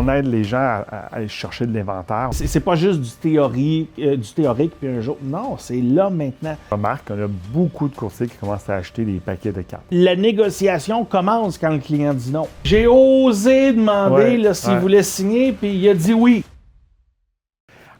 on aide les gens à aller chercher de l'inventaire. C'est pas juste du théorique puis un jour. Non, c'est là maintenant. On remarque qu'on a beaucoup de courtiers qui commencent à acheter des paquets de cartes. La négociation commence quand le client dit non. J'ai osé demander s'il voulait signer, puis il a dit oui.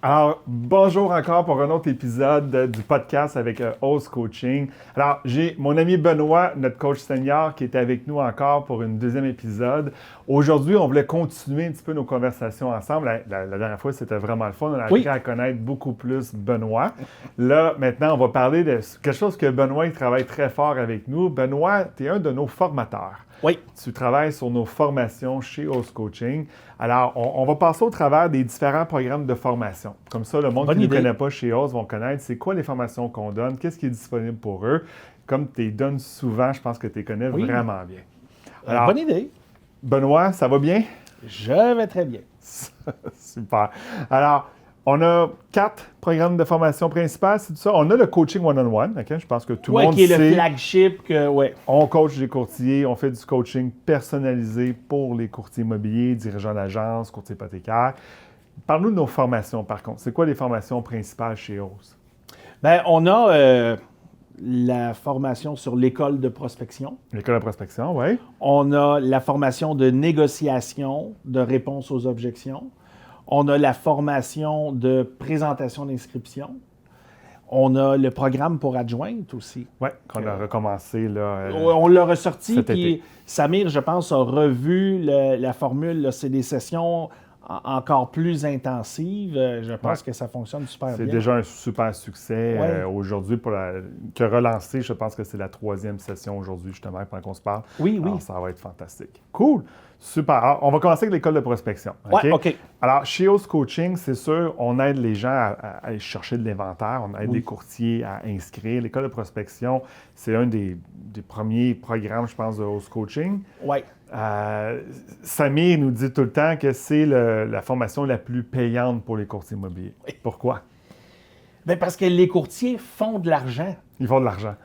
Alors, bonjour encore pour un autre épisode du podcast avec Ose Coaching. Alors, j'ai mon ami Benoît, notre coach senior, qui est avec nous encore pour une deuxième épisode. Aujourd'hui, on voulait continuer un petit peu nos conversations ensemble. La dernière fois, c'était vraiment le fun. On a appris à connaître beaucoup plus Benoît. Là, maintenant, on va parler de quelque chose que Benoît, il travaille très fort avec nous. Benoît, tu es un de nos formateurs. Oui. Tu travailles sur nos formations chez Ose Coaching. Alors, on va passer au travers des différents programmes de formation. Comme ça, le monde qui ne connaît pas chez Ose vont connaître c'est quoi les formations qu'on donne, qu'est-ce qui est disponible pour eux. Comme tu les donnes souvent, je pense que tu les connais vraiment bien. Alors, bonne idée. Benoît, ça va bien? Je vais très bien. Super. Alors, on a 4 programmes de formation principales, c'est tout ça. On a le coaching one-on-one, okay? Je pense que tout le monde qui est sait. le flagship. On coach des courtiers, on fait du coaching personnalisé pour les courtiers immobiliers, dirigeants d'agence, courtiers hypothécaires. Parle-nous de nos formations, par contre. C'est quoi les formations principales chez Ose? Bien, on a la formation sur l'école de prospection. L'école de prospection, oui. On a la formation de négociation, de réponse aux objections. On a la formation de présentation d'inscription. On a le programme pour adjointe aussi. Oui, qu'on a recommencé là. On l'a ressorti, puis été. Samir, je pense, a revu la formule. Là, c'est des sessions encore plus intensives. Je pense que ça fonctionne super bien. C'est déjà un super succès aujourd'hui que relancé. Je pense que c'est la 3e session aujourd'hui, justement, pendant qu'on se parle. Oui. Alors, ça va être fantastique. Cool! Super. Alors, on va commencer avec l'école de prospection. Oui, OK. Alors, chez Ose Coaching, c'est sûr, on aide les gens à aller chercher de l'inventaire. On aide les courtiers à inscrire. L'école de prospection, c'est un des premiers programmes, je pense, de Ose Coaching. Oui. Samir nous dit tout le temps que c'est la formation la plus payante pour les courtiers immobiliers. Oui. Pourquoi? Bien, parce que les courtiers font de l'argent. Ils font de l'argent.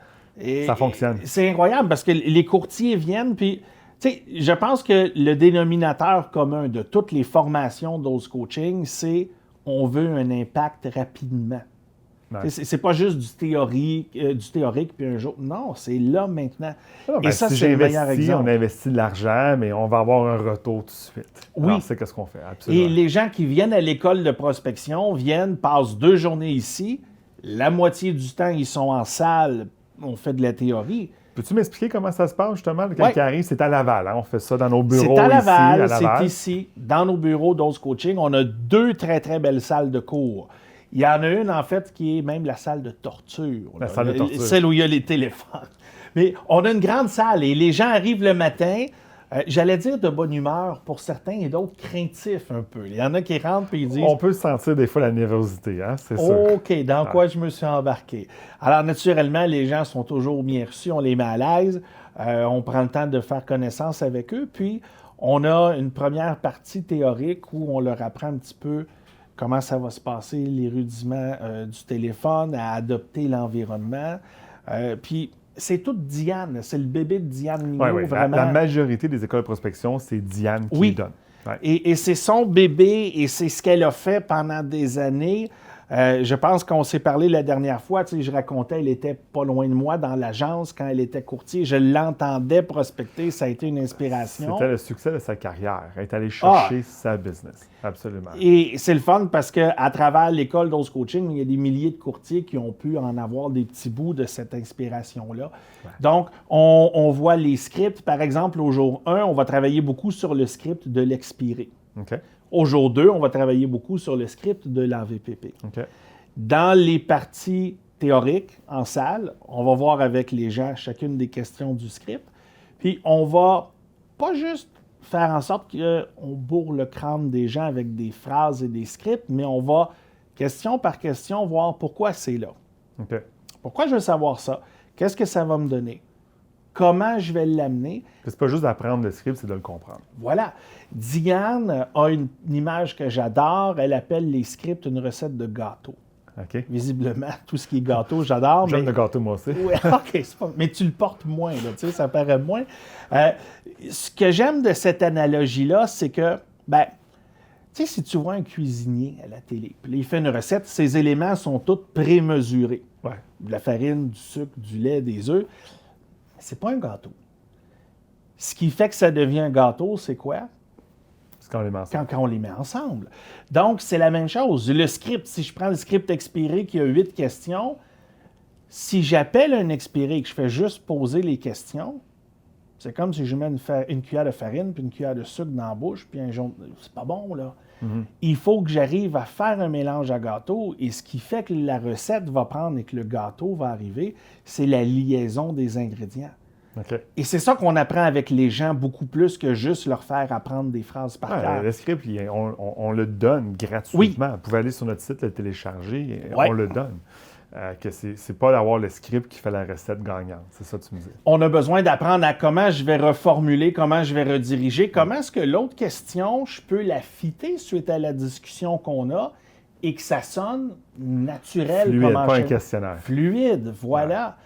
Ça fonctionne. C'est incroyable parce que les courtiers viennent, puis tu sais, je pense que le dénominateur commun de toutes les formations d'Ose Coaching, c'est on veut un impact rapidement. Ouais. C'est pas juste du théorique puis un jour. Non, c'est là maintenant. Et ça, si c'est le meilleur exemple. On investit de l'argent, mais on va avoir un retour tout de suite. Oui. Alors, c'est ce qu'on fait, absolument. Et les gens qui viennent à l'école de prospection passent 2 journées ici. La moitié du temps, ils sont en salle, on fait de la théorie. Peux-tu m'expliquer comment ça se passe, justement, quand ils arrivent? C'est à Laval, hein? On fait ça dans nos bureaux c'est à Laval, ici. C'est ici, dans nos bureaux d'Ose Coaching. On a 2 très, très belles salles de cours. Il y en a une, en fait, qui est même la salle de torture. La salle de torture. Celle où il y a les téléphones. Mais on a une grande salle et les gens arrivent le matin, j'allais dire de bonne humeur pour certains et d'autres craintifs un peu. Il y en a qui rentrent et ils disent... On peut sentir des fois la nervosité, hein? C'est sûr. OK, dans quoi je me suis embarqué? Alors, naturellement, les gens sont toujours bien reçus, on les met à l'aise, on prend le temps de faire connaissance avec eux, puis on a une première partie théorique où on leur apprend un petit peu comment ça va se passer, les rudiments du téléphone, à adopter l'environnement. Puis, c'est tout Diane, c'est le bébé de Diane Mignot, vraiment. La majorité des écoles de prospection, c'est Diane qui les donne. Ouais. Et c'est son bébé et c'est ce qu'elle a fait pendant des années. Je pense qu'on s'est parlé la dernière fois, tu sais, je racontais, elle était pas loin de moi dans l'agence quand elle était courtier. Je l'entendais prospecter, ça a été une inspiration. C'était le succès de sa carrière. Elle est allée chercher sa business. Absolument. Et c'est le fun parce qu'à travers l'école d'Ose Coaching, il y a des milliers de courtiers qui ont pu en avoir des petits bouts de cette inspiration-là. Ouais. Donc, on voit les scripts. Par exemple, au jour 1, on va travailler beaucoup sur le script de l'expiré. OK. Au jour 2, on va travailler beaucoup sur le script de l'AVPP. Okay. Dans les parties théoriques, en salle, on va voir avec les gens chacune des questions du script. Puis, on va pas juste faire en sorte qu'on bourre le crâne des gens avec des phrases et des scripts, mais on va, question par question, voir pourquoi c'est là. Okay. Pourquoi je veux savoir ça? Qu'est-ce que ça va me donner? Comment je vais l'amener? C'est pas juste d'apprendre le script, c'est de le comprendre. Voilà. Diane a une image que j'adore. Elle appelle les scripts une recette de gâteau. OK. Visiblement, tout ce qui est gâteau, j'adore. J'aime le gâteau, moi aussi. Oui, OK. Mais tu le portes moins, là, tu sais, ça paraît moins. Ce que j'aime de cette analogie-là, c'est que, Tu sais, si tu vois un cuisinier à la télé, puis là, il fait une recette, ses éléments sont tous prémesurés. Ouais. De la farine, du sucre, du lait, des œufs. C'est pas un gâteau. Ce qui fait que ça devient un gâteau, c'est quoi? C'est quand on les met ensemble. Quand on les met ensemble. Donc, c'est la même chose. Le script, si je prends le script expiré qui a 8 questions, si j'appelle un expiré et que je fais juste poser les questions, c'est comme si je mets une cuillère de farine puis une cuillère de sucre dans la bouche puis un jaune. C'est pas bon, là. Il faut que j'arrive à faire un mélange à gâteau et ce qui fait que la recette va prendre et que le gâteau va arriver, c'est la liaison des ingrédients. OK. Et c'est ça qu'on apprend avec les gens beaucoup plus que juste leur faire apprendre des phrases par Ouais, cœur. le script, on le donne gratuitement. Vous pouvez aller sur notre site, le télécharger, et Ouais. on le donne. Que c'est pas d'avoir le script qui fait la recette gagnante. C'est ça que tu me dis. On a besoin d'apprendre à comment je vais reformuler, comment je vais rediriger, comment est-ce que l'autre question, je peux la fitter suite à la discussion qu'on a et que ça sonne naturel. Fluide, comme pas un enchaînement. questionnaire. Fluide, voilà.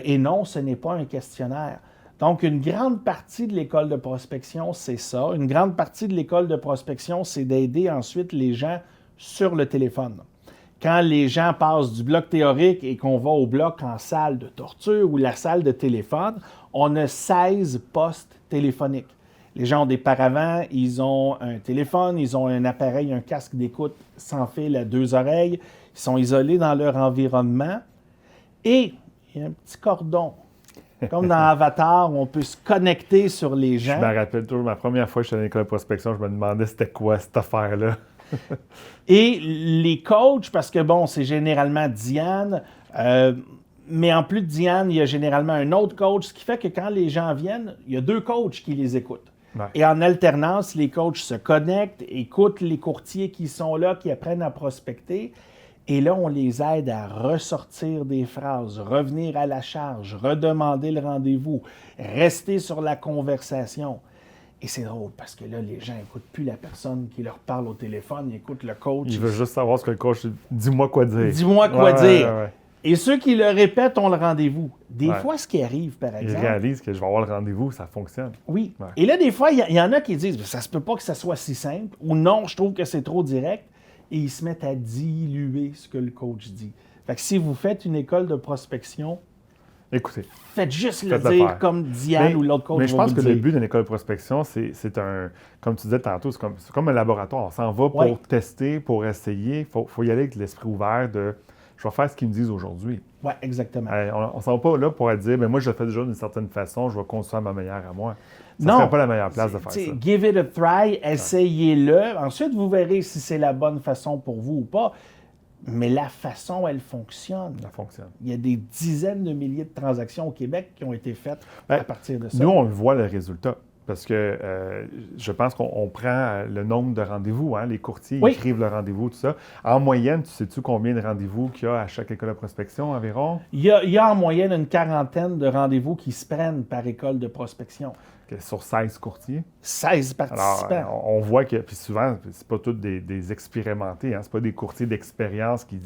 Et non, ce n'est pas un questionnaire. Donc, une grande partie de l'école de prospection, c'est ça. Une grande partie de l'école de prospection, c'est d'aider ensuite les gens sur le téléphone. Quand les gens passent du bloc théorique et qu'on va au bloc en salle de torture ou la salle de téléphone, on a 16 postes téléphoniques. Les gens ont des paravents, ils ont un téléphone, ils ont un appareil, un casque d'écoute sans fil à 2 oreilles, ils sont isolés dans leur environnement et il y a un petit cordon. Comme dans Avatar, où on peut se connecter sur les gens. Je me rappelle toujours, ma première fois que je suis allé à l'école de prospection, je me demandais c'était quoi cette affaire-là. Et les coachs, parce que bon, c'est généralement Diane, mais en plus de Diane, il y a généralement un autre coach, ce qui fait que quand les gens viennent, il y a 2 coachs qui les écoutent. Ouais. Et en alternance, les coachs se connectent, écoutent les courtiers qui sont là, qui apprennent à prospecter. Et là, on les aide à ressortir des phrases, revenir à la charge, redemander le rendez-vous, rester sur la conversation. Et c'est drôle parce que là, les gens n'écoutent plus la personne qui leur parle au téléphone, ils écoutent le coach. Il veut juste savoir ce que le coach dit. Dis-moi quoi dire. Dis-moi quoi dire. Ouais. Et ceux qui le répètent ont le rendez-vous. Des Ouais. fois, ce qui arrive, par Ils exemple... réalisent que je vais avoir le rendez-vous, ça fonctionne. Oui. Ouais. Et là, des fois, il y en a qui disent « ça se peut pas que ça soit si simple » ou « non, je trouve que c'est trop direct » et ils se mettent à diluer ce que le coach dit. Fait que si vous faites une école de prospection, Écoutez. faites juste le Faites-le dire faire. comme Diane ou l'autre coach Mais je va pense vous que dire. le but d'une école de prospection, c'est un, comme tu disais tantôt, c'est comme un laboratoire. On s'en va pour Ouais. tester, pour essayer. Il faut y aller avec l'esprit ouvert de je vais faire ce qu'ils me disent aujourd'hui. Oui, exactement. On ne s'en va pas là pour dire mais moi je le fais déjà d'une certaine façon, je vais construire ma meilleure à moi. Ça Non. serait pas la meilleure place de faire T'sais, ça. give it a try, essayez-le. Ensuite, vous verrez si c'est la bonne façon pour vous ou pas. Mais la façon, elle fonctionne. Ça fonctionne. Il y a des dizaines de milliers de transactions au Québec qui ont été faites à partir de ça. Nous, on le voit le résultat. Parce que je pense qu'on prend le nombre de rendez-vous. Hein? Les courtiers Oui. écrivent le rendez-vous, tout ça. En moyenne, tu sais-tu combien de rendez-vous qu'il y a à chaque école de prospection environ? Il y a en moyenne une quarantaine de rendez-vous qui se prennent par école de prospection. Sur 16 courtiers. 16 participants. Alors, on voit que, puis souvent, c'est pas tous des expérimentés, hein? C'est pas des courtiers d'expérience qui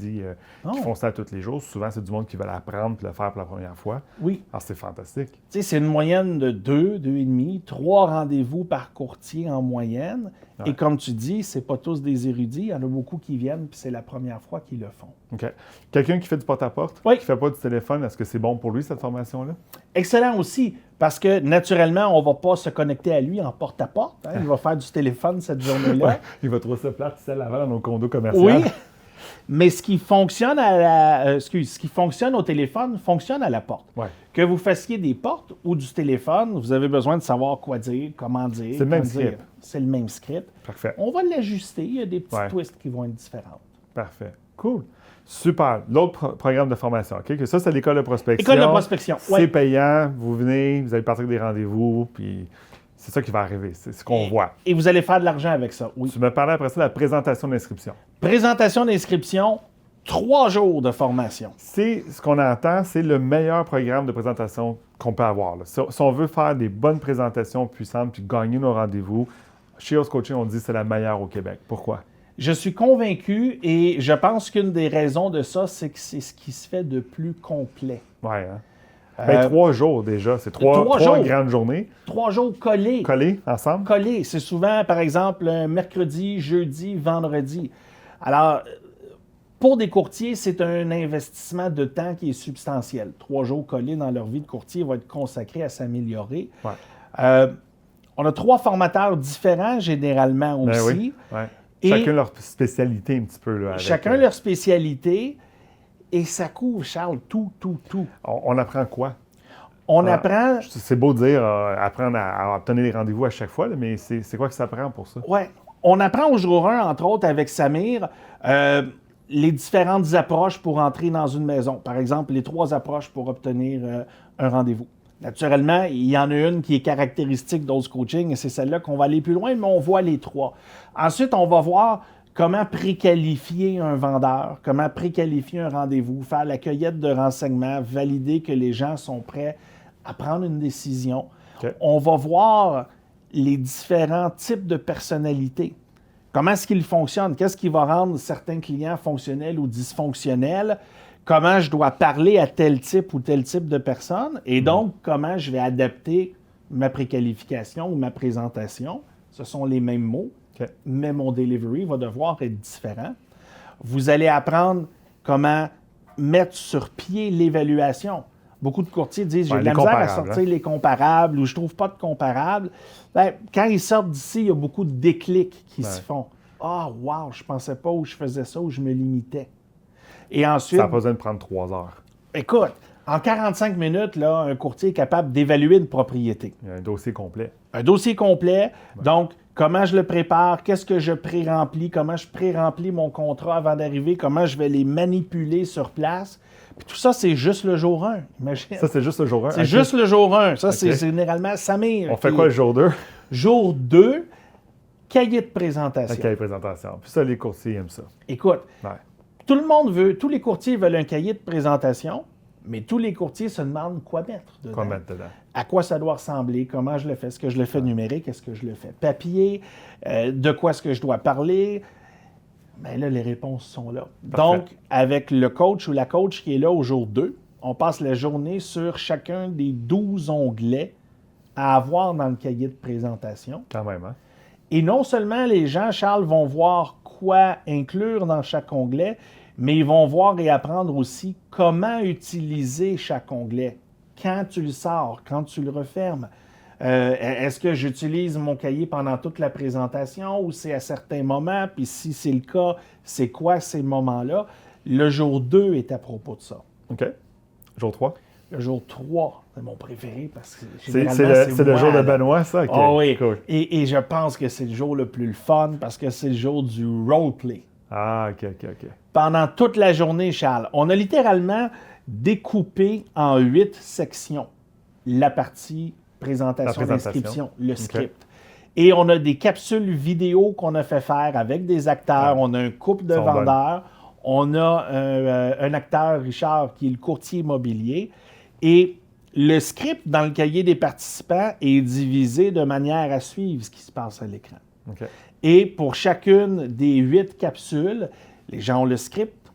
font ça tous les jours. Souvent, c'est du monde qui veut l'apprendre et le faire pour la première fois. Oui. Alors, c'est fantastique. Tu sais, c'est une moyenne de 2,5, 3 rendez-vous par courtier en moyenne. Ouais. Et comme tu dis, c'est pas tous des érudits. Il y en a beaucoup qui viennent, puis c'est la première fois qu'ils le font. OK. Quelqu'un qui fait du porte-à-porte, Oui. qui fait pas du téléphone, est-ce que c'est bon pour lui, cette formation-là? Excellent aussi, parce que naturellement, on ne va pas se connecter à lui en porte-à-porte. Hein. Il va faire du téléphone cette journée-là. Ouais. Il va trouver ça plate, celle avant dans nos condos commerciaux. Oui, mais ce qui fonctionne ce qui fonctionne au téléphone fonctionne à la porte. Ouais. Que vous fassiez des portes ou du téléphone, vous avez besoin de savoir quoi dire, comment dire. C'est le même quand dire. script. C'est le même script. Parfait. On va l'ajuster. Il y a des petits Ouais. twists qui vont être différents. Parfait. Cool. Super. L'autre programme de formation, OK? Que ça, c'est l'école de prospection. École de prospection, C'est ouais. payant. Vous venez, vous allez partir des rendez-vous, puis c'est ça qui va arriver. C'est ce qu'on voit. Et vous allez faire de l'argent avec ça, oui. Tu me parlais après ça de la présentation d'inscription. Présentation d'inscription, 3 jours de formation. C'est ce qu'on entend, c'est le meilleur programme de présentation qu'on peut avoir. Là. Si on veut faire des bonnes présentations puissantes puis gagner nos rendez-vous, chez Host Coaching, on dit que c'est la meilleure au Québec. Pourquoi? Je suis convaincu et je pense qu'une des raisons de ça, c'est que c'est ce qui se fait de plus complet. Ouais, hein? Ben, 3 jours déjà. C'est trois grandes journées. 3 jours collés. Collés ensemble? Collés. C'est souvent, par exemple, un mercredi, jeudi, vendredi. Alors, pour des courtiers, c'est un investissement de temps qui est substantiel. 3 jours collés dans leur vie de courtier vont être consacrés à s'améliorer. Ouais. On a 3 formateurs différents, généralement aussi. Oui. Ouais. Chacun leur spécialité un petit peu. Là, chacun leur spécialité. Et ça couvre, Charles, tout. On apprend quoi? On apprend... C'est beau de dire apprendre à obtenir des rendez-vous à chaque fois, là, mais c'est quoi que ça prend pour ça? Oui. On apprend au jour 1, entre autres, avec Samir, les différentes approches pour entrer dans une maison. Par exemple, les 3 approches pour obtenir un rendez-vous. Naturellement, il y en a une qui est caractéristique d'Oz Coaching et c'est celle-là qu'on va aller plus loin, mais on voit les 3. Ensuite, on va voir comment préqualifier un vendeur, comment préqualifier un rendez-vous, faire la cueillette de renseignements, valider que les gens sont prêts à prendre une décision. Okay. On va voir les différents types de personnalités. Comment est-ce qu'ils fonctionnent? Qu'est-ce qui va rendre certains clients fonctionnels ou dysfonctionnels? Comment je dois parler à tel type ou tel type de personne? Et donc, comment je vais adapter ma préqualification ou ma présentation? Ce sont les mêmes mots, okay. Mais mon delivery va devoir être différent. Vous allez apprendre comment mettre sur pied l'évaluation. Beaucoup de courtiers disent « j'ai de la misère à sortir les comparables » ou « je trouve pas de comparables ». Ben, quand ils sortent d'ici, il y a beaucoup de déclics qui se font. « Ah, wow, je pensais pas où je faisais ça, où je me limitais ». Et ensuite... Ça n'a pas besoin de prendre 3 heures. Écoute, en 45 minutes, là, un courtier est capable d'évaluer une propriété. Il y a un dossier complet. Un dossier complet. Ouais. Donc, comment je le prépare, qu'est-ce que je pré-remplis, comment je pré-remplis mon contrat avant d'arriver, comment je vais les manipuler sur place. Puis tout ça, c'est juste le jour 1. Imagine. Ça, c'est juste le jour 1? C'est juste le jour 1. Ça, c'est généralement Samir. On fait quoi le jour 2? Jour 2, cahier de présentation. Un cahier de présentation. Puis ça, les courtiers aiment ça. Écoute, tout le monde veut, tous les courtiers veulent un cahier de présentation, mais tous les courtiers se demandent quoi mettre dedans. Quoi mettre dedans? À quoi ça doit ressembler, comment je le fais, est-ce que je le fais numérique, est-ce que je le fais papier, de quoi est-ce que je dois parler. Bien là, les réponses sont là. Parfait. Donc, avec le coach ou la coach qui est là au jour 2, on passe la journée sur chacun des 12 onglets à avoir dans le cahier de présentation. Quand même, hein? Et non seulement les gens, Charles, vont voir quoi inclure dans chaque onglet, mais ils vont voir et apprendre aussi comment utiliser chaque onglet. Quand tu le sors, quand tu le refermes. Est-ce que j'utilise mon cahier pendant toute la présentation ou c'est à certains moments? Puis si c'est le cas, c'est quoi ces moments-là? Le jour 2 est à propos de ça. OK. Jour 3? Le jour 3, c'est mon préféré parce que c'est le jour de Benoît, ça? Okay. Oh oui. Cool. Et je pense que c'est le jour le plus fun parce que c'est le jour du roleplay. Ah, OK. Pendant toute la journée, Charles, on a littéralement découpé en 8 sections la partie présentation, inscription, le script. Et on a des capsules vidéo qu'on a fait faire avec des acteurs. On a un couple de vendeurs. On a un acteur, Richard, qui est le courtier immobilier. Et le script dans le cahier des participants est divisé de manière à suivre ce qui se passe à l'écran. Okay. Et pour chacune des 8 capsules, les gens ont le script,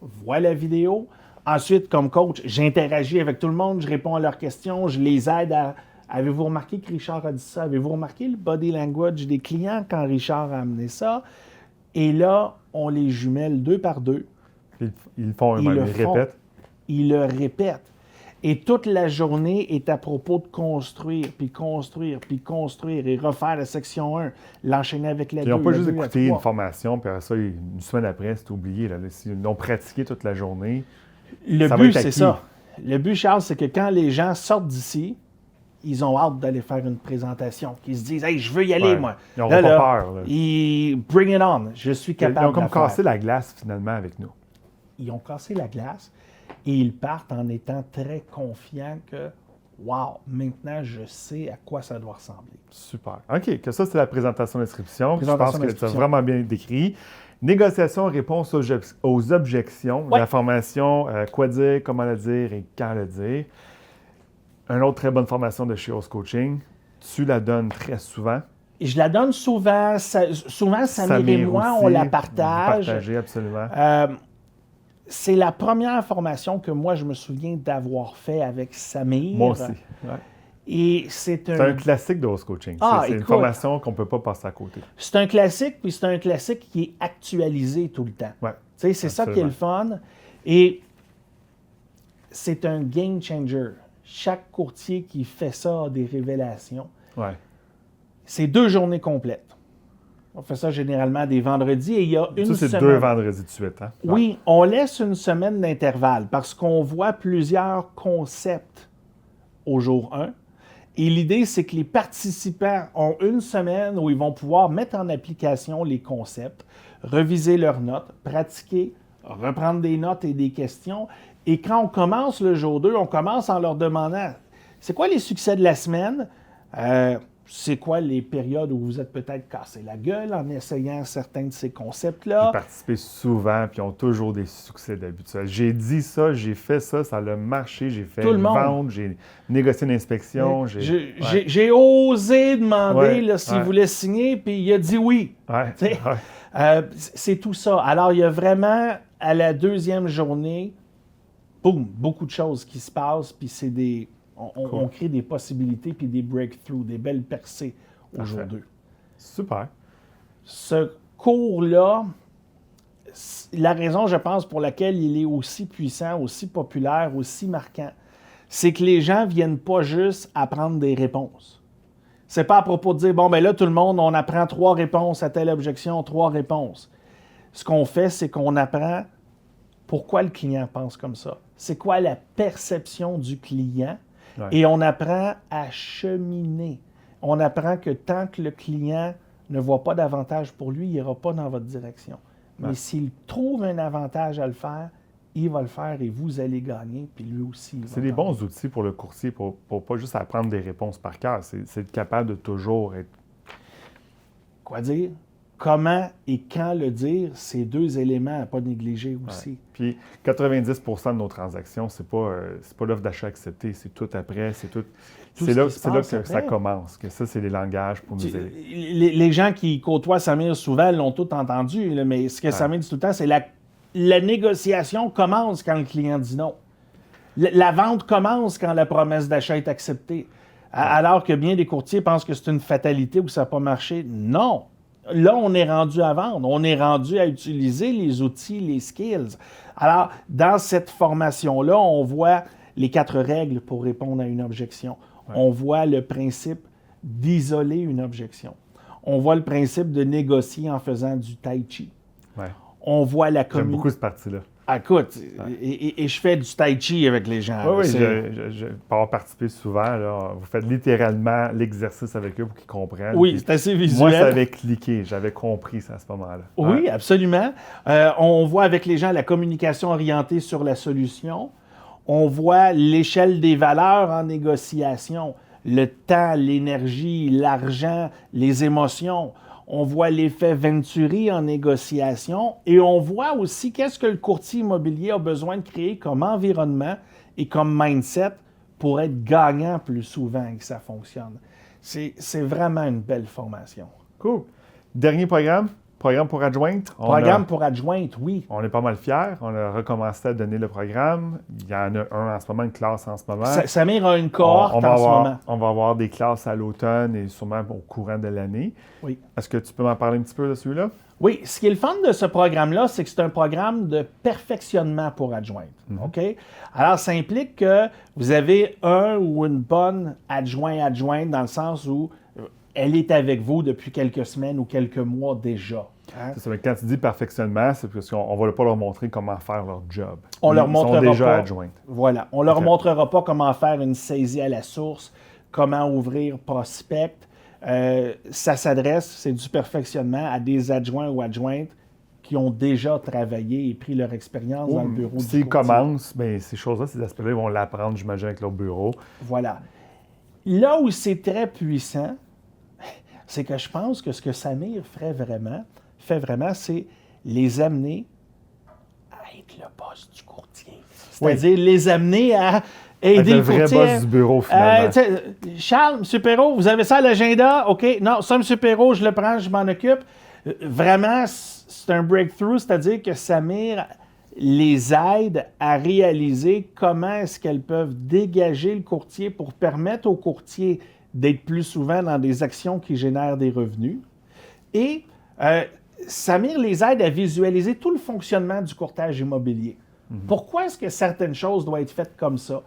voient la vidéo. Ensuite, comme coach, j'interagis avec tout le monde, je réponds à leurs questions, je les aide à... Avez-vous remarqué que Richard a dit ça? Avez-vous remarqué le body language des clients quand Richard a amené ça? Et là, on les jumelle 2 par 2. Ils font eux-mêmes, ils répètent. Ils le répètent. Et toute la journée est à propos de construire, puis construire, puis construire, et refaire la section 1, l'enchaîner avec la 2. Ils n'ont pas juste écouté une formation, puis après ça, une semaine après, c'est oublié. Là. Ils l'ont pratiqué toute la journée. Le but, c'est ça. Le but, Charles, c'est que quand les gens sortent d'ici, ils ont hâte d'aller faire une présentation, qu'ils se disent « Hey, je veux y aller, moi! » Ils n'auront pas peur. Là. Ils « Bring it on! Je suis capable de Ils ont comme cassé la glace, finalement, avec nous. Ils ont cassé la glace et ils partent en étant très confiants que « Wow! Maintenant, je sais à quoi ça doit ressembler. » Super. OK. Que ça, c'est la présentation d'inscription. Je pense que tu as vraiment bien décrit. Négociation, réponse aux objections. La formation, quoi dire, comment le dire et quand le dire. Une autre très bonne formation de chez Oz Coaching. Tu la donnes très souvent. Et je la donne souvent. Souvent, Samir et moi, on la partage. Partager, absolument. c'est la première formation que moi, je me souviens d'avoir fait avec Samir. Moi aussi. Ouais. Et c'est un classique de Host Coaching. C'est une formation qu'on ne peut pas passer à côté. C'est un classique, puis c'est un classique qui est actualisé tout le temps. Ouais, c'est ça qui est le fun. Et c'est un game changer. Chaque courtier qui fait ça a des révélations. Ouais. C'est 2 journées complètes. On fait ça généralement des vendredis et il y a une semaine. Ça, c'est 2 vendredis de suite. Hein? Ouais. Oui, on laisse une semaine d'intervalle parce qu'on voit plusieurs concepts au jour 1. Et l'idée, c'est que les participants ont une semaine où ils vont pouvoir mettre en application les concepts, reviser leurs notes, pratiquer, reprendre des notes et des questions. Et quand on commence le jour 2, on commence en leur demandant c'est quoi les succès de la semaine? C'est quoi les périodes où vous êtes peut-être cassé la gueule en essayant certains de ces concepts-là? Ils participent souvent puis ils ont toujours des succès d'habitude. J'ai dit ça, j'ai fait ça, ça a marché, j'ai fait une vente, j'ai négocié une inspection. J'ai osé demander s'il voulait signer, puis il a dit oui. C'est tout ça. Alors, il y a vraiment, à la 2e journée, boum, beaucoup de choses qui se passent, puis c'est des... On crée des possibilités puis des breakthroughs, des belles percées au jour 2. Super. Ce cours-là, la raison, je pense, pour laquelle il est aussi puissant, aussi populaire, aussi marquant, c'est que les gens ne viennent pas juste apprendre des réponses. C'est pas à propos de dire, bon, ben là, tout le monde, on apprend 3 réponses à telle objection, 3 réponses. Ce qu'on fait, c'est qu'on apprend pourquoi le client pense comme ça. C'est quoi la perception du client? Ouais. Et on apprend à cheminer. On apprend que tant que le client ne voit pas d'avantage pour lui, il n'ira pas dans votre direction. Ouais. Mais s'il trouve un avantage à le faire, il va le faire et vous allez gagner, puis lui aussi. C'est des bons outils pour le courtier pour pas juste apprendre des réponses par cœur. C'est être capable de toujours être... Quoi dire? Comment et quand le dire, c'est 2 éléments à ne pas négliger aussi. Ouais. Puis 90 de nos transactions, c'est pas l'offre d'achat acceptée, c'est tout après, c'est là que ça commence, que ça, c'est les langages pour nous aider. Les gens qui côtoient Samir souvent l'ont tout entendu, là, mais ce que Samir dit tout le temps, c'est la négociation commence quand le client dit non. La vente commence quand la promesse d'achat est acceptée. Alors que bien des courtiers pensent que c'est une fatalité ou que ça n'a pas marché. Non! Là, on est rendu à vendre. On est rendu à utiliser les outils, les skills. Alors, dans cette formation-là, on voit les 4 règles pour répondre à une objection. Ouais. On voit le principe d'isoler une objection. On voit le principe de négocier en faisant du tai chi. Ouais. On voit la J'aime beaucoup cette partie-là. Écoute, et je fais du tai chi avec les gens. Oui, je peux avoir participé souvent. Là. Vous faites littéralement l'exercice avec eux pour qu'ils comprennent. Oui, c'est assez visuel. Moi, ça avait cliqué. J'avais compris ça à ce moment-là. Oui, absolument. On voit avec les gens la communication orientée sur la solution. On voit l'échelle des valeurs en négociation. Le temps, l'énergie, l'argent, les émotions. On voit l'effet Venturi en négociation et on voit aussi qu'est-ce que le courtier immobilier a besoin de créer comme environnement et comme mindset pour être gagnant plus souvent que ça fonctionne. C'est vraiment une belle formation. Cool. Dernier programme pour adjointe. Pour adjointe, oui. On est pas mal fiers. On a recommencé à donner le programme. Il y en a un en ce moment, une classe en ce moment. Samir a une cohorte en ce moment. On va avoir des classes à l'automne et sûrement au courant de l'année. Oui. Est-ce que tu peux m'en parler un petit peu de celui-là? Oui. Ce qui est le fun de ce programme-là, c'est que c'est un programme de perfectionnement pour adjointe. OK? Alors, ça implique que vous avez un ou une bonne adjointe dans le sens où elle est avec vous depuis quelques semaines ou quelques mois déjà. Hein? C'est ça, mais quand tu dis perfectionnement, c'est parce qu'on ne va pas leur montrer comment faire leur job. Ils sont déjà adjointes. Voilà. On ne leur montrera pas comment faire une saisie à la source, comment ouvrir prospect. Ça s'adresse, c'est du perfectionnement à des adjoints ou adjointes qui ont déjà travaillé et pris leur expérience dans le bureau du courtier. S'ils commencent, bien, ces choses-là, ces aspects-là, ils vont l'apprendre, j'imagine, avec leur bureau. Voilà. Là où c'est très puissant, c'est que je pense que ce que Samir fait vraiment, c'est les amener à être le boss du courtier. C'est-à-dire les amener à aider le courtier. Le vrai boss du bureau, finalement. Charles, M. Perrault, vous avez ça à l'agenda? OK. Non, ça, M. Perrault, je le prends, je m'en occupe. Vraiment, c'est un breakthrough, c'est-à-dire que Samir, les aide à réaliser comment est-ce qu'elles peuvent dégager le courtier pour permettre au courtier d'être plus souvent dans des actions qui génèrent des revenus. Et Samir les aide à visualiser tout le fonctionnement du courtage immobilier. Pourquoi est-ce que certaines choses doivent être faites comme ça?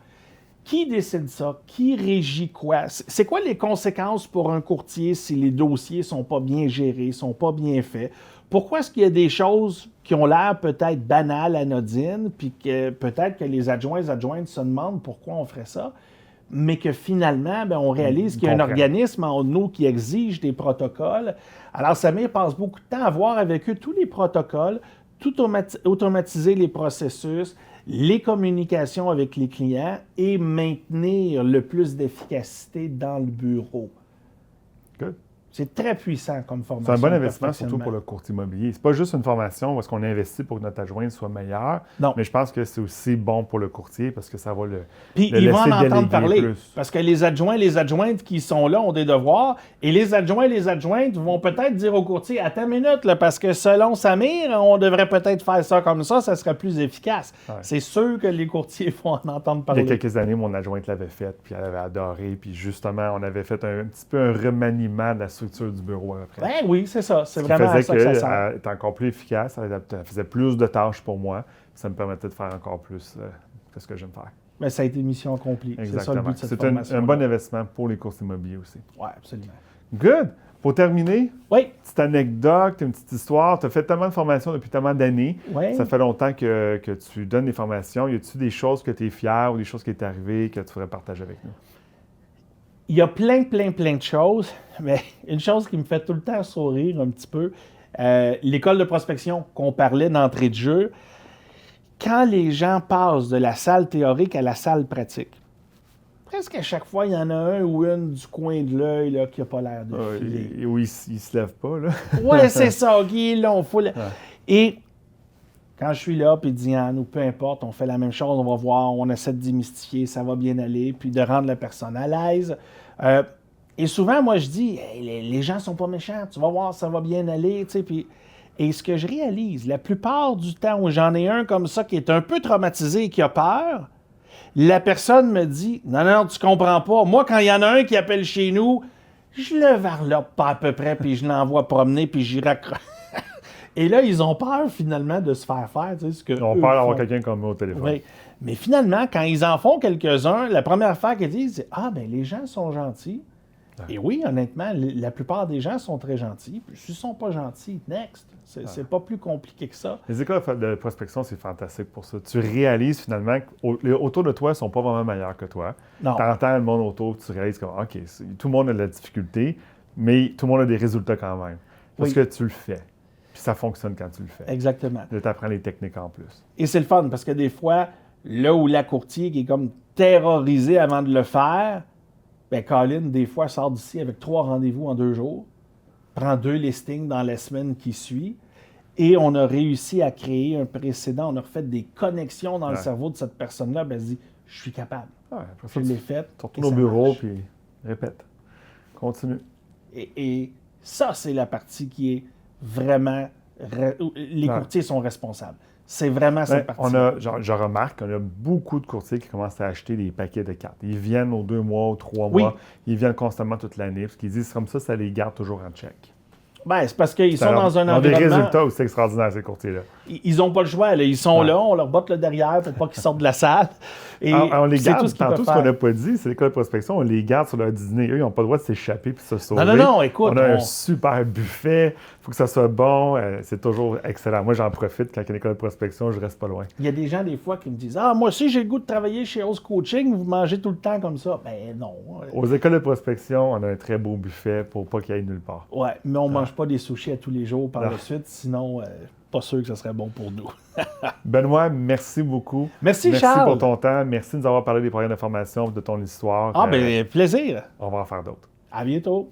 Qui décide ça? Qui régit quoi? C'est quoi les conséquences pour un courtier si les dossiers ne sont pas bien gérés, ne sont pas bien faits? Pourquoi est-ce qu'il y a des choses qui ont l'air peut-être banales, anodines, puis que peut-être que les adjoints et adjointes se demandent pourquoi on ferait ça, mais que finalement, on réalise qu'il y a un organisme en haut de nous qui exige des protocoles. Alors, Samir passe beaucoup de temps à voir avec eux tous les protocoles, tout automatiser les processus, les communications avec les clients et maintenir le plus d'efficacité dans le bureau. Good. C'est très puissant comme formation. C'est un bon investissement, surtout pour le courtier immobilier. C'est pas juste une formation où est-ce qu'on investit pour que notre adjoint soit meilleur, non. Mais je pense que c'est aussi bon pour le courtier parce que ça va le Puis le ils vont en laisser entendre parler, plus. Parce que les adjoints, les adjointes qui sont là ont des devoirs, et les adjoints, les adjointes vont peut-être dire au courtier, attends une minute, là, parce que selon Samir, on devrait peut-être faire ça comme ça serait plus efficace. Ouais. C'est sûr que les courtiers vont en entendre parler. Il y a quelques années, mon adjointe l'avait fait, puis elle avait adoré, puis justement, on avait fait un petit peu un remaniement de la structure du bureau. Ben oui, c'est ça. C'est vraiment à ça que ça sert. Elle était encore plus efficace, elle faisait plus de tâches pour moi. Ça me permettait de faire encore plus que ce que j'aime faire. Mais ça a été mission accomplie. Exactement. C'est ça le but de cette formation. C'est un bon investissement pour les courtiers immobiliers aussi. Oui, absolument. Good! Pour terminer, oui. Petite anecdote, une petite histoire. Tu as fait tellement de formations depuis tellement d'années. Oui. Ça fait longtemps que tu donnes des formations. Y a-t-il des choses que tu es fier ou des choses qui sont arrivées que tu voudrais partager avec nous? Il y a plein de choses, mais une chose qui me fait tout le temps sourire un petit peu, l'école de prospection qu'on parlait d'entrée de jeu, quand les gens passent de la salle théorique à la salle pratique, presque à chaque fois, il y en a un ou une du coin de l'œil là, qui n'a pas l'air de filer. Oui, il ne se lève pas, là. Oui, c'est ça, Guy, là, on fout... Et quand je suis là, puis Diane, ou peu importe, on fait la même chose, on va voir, on essaie de démystifier, ça va bien aller, puis de rendre la personne à l'aise. Et souvent, moi, je dis, hey, les gens sont pas méchants, tu vas voir, ça va bien aller, tu sais, puis... Et ce que je réalise, la plupart du temps où j'en ai un comme ça qui est un peu traumatisé et qui a peur, la personne me dit, non, tu comprends pas. Moi, quand il y en a un qui appelle chez nous, je le varlope pas à peu près, puis je l'envoie promener, puis j'y raccroche. Et là, ils ont peur, finalement, de se faire faire. Tu sais, ce que ils ont peur d'avoir quelqu'un comme eux au téléphone. Oui. Mais finalement, quand ils en font quelques-uns, la première affaire qu'ils disent, c'est « Ah, bien, les gens sont gentils. » Et oui, honnêtement, la plupart des gens sont très gentils. Puis s'ils ne sont pas gentils, next. C'est pas plus compliqué que ça. Les écoles de prospection, c'est fantastique pour ça. Tu réalises finalement qu'autour de toi, ils ne sont pas vraiment meilleurs que toi. Tu entends le monde autour, tu réalises que, OK, tout le monde a de la difficulté, mais tout le monde a des résultats quand même. Parce que tu le fais. Puis ça fonctionne quand tu le fais. Exactement. Tu apprends les techniques en plus. Et c'est le fun parce que des fois, là où la courtier qui est comme terrorisée avant de le faire, bien, Colin, des fois, sort d'ici avec 3 rendez-vous en 2 jours, prend 2 listings dans la semaine qui suit, et on a réussi à créer un précédent. On a refait des connexions dans le cerveau de cette personne-là. Ben, elle se dit, je suis capable. Je l'ai fait. Tu retournes au bureau, puis répète. Continue. Et ça, c'est la partie qui est vraiment... Les courtiers sont responsables. C'est vraiment cette partie. Je remarque qu'on a beaucoup de courtiers qui commencent à acheter des paquets de cartes. Ils viennent aux 2 mois, aux 3 mois. Ils viennent constamment toute l'année. Parce qu'ils disent comme ça les garde toujours en check. Ben, c'est parce qu'ils sont dans un environnement... Ils ont des résultats aussi extraordinaires, ces courtiers-là. Ils n'ont pas le choix. Là. Ils sont là, on leur botte le derrière pour pas qu'ils sortent de la salle. Et on les garde. Tout ce qu'on n'a pas dit, c'est l'école de prospection, on les garde sur leur dîner. Eux, ils n'ont pas le droit de s'échapper puis de se sauver. Non, écoute. On a un super buffet. Il faut que ça soit bon. C'est toujours excellent. Moi, j'en profite quand il y a une école de prospection, je reste pas loin. Il y a des gens, des fois, qui me disent « Ah, moi aussi, j'ai le goût de travailler chez House Coaching. Vous mangez tout le temps comme ça. » Ben non. Aux écoles de prospection, on a un très beau buffet pour pas qu'il y ait nulle part. Ouais, mais on mange pas des sushis à tous les jours par la suite. Sinon, pas sûr que ce serait bon pour nous. Benoît, merci beaucoup. Merci Charles. Merci pour ton temps. Merci de nous avoir parlé des programmes de formation, de ton histoire. Ah, bien, plaisir. On va en faire d'autres. À bientôt.